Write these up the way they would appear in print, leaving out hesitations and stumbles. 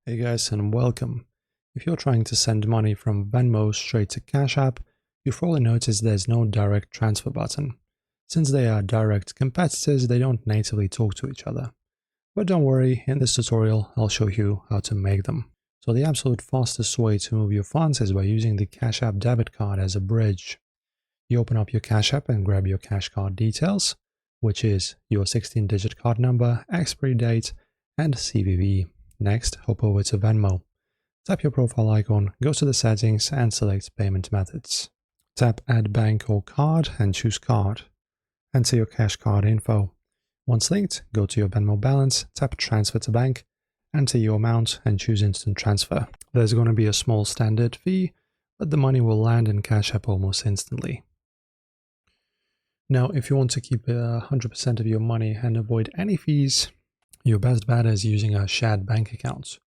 Hey guys, and welcome. If you're trying to send money from Venmo straight to Cash App, you've probably noticed there's no direct transfer button. Since they are direct competitors, they don't natively talk to each other. But don't worry, in this tutorial, I'll show you how to make them. So the absolute fastest way to move your funds is by using the Cash App debit card as a bridge. You open up your Cash App and grab your cash card details, which is your 16-digit card number, expiry date, and CVV. Next, hop over to Venmo. Tap your profile icon, go to the settings and select payment methods. Tap add bank or card and choose card. Enter your cash card info. Once linked, go to your Venmo balance, tap transfer to bank, enter your amount and choose instant transfer. There's going to be a small standard fee, but the money will land in Cash App almost instantly. Now, if you want to keep 100% of your money and avoid any fees, your best bet is using a shared bank account.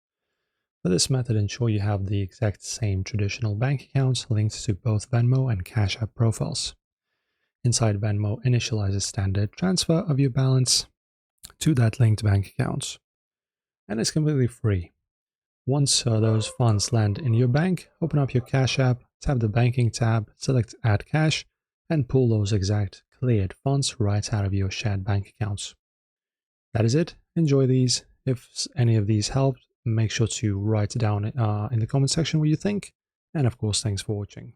For this method, ensure you have the exact same traditional bank accounts linked to both Venmo and Cash App profiles. Inside Venmo, initialize a standard transfer of your balance to that linked bank account. And it's completely free. Once those funds land in your bank, open up your Cash App, tap the Banking tab, select Add Cash, and pull those exact cleared funds right out of your shared bank accounts. That is it. Enjoy these. If any of these helped, make sure to write down in the comment section what you think. And of course, thanks for watching.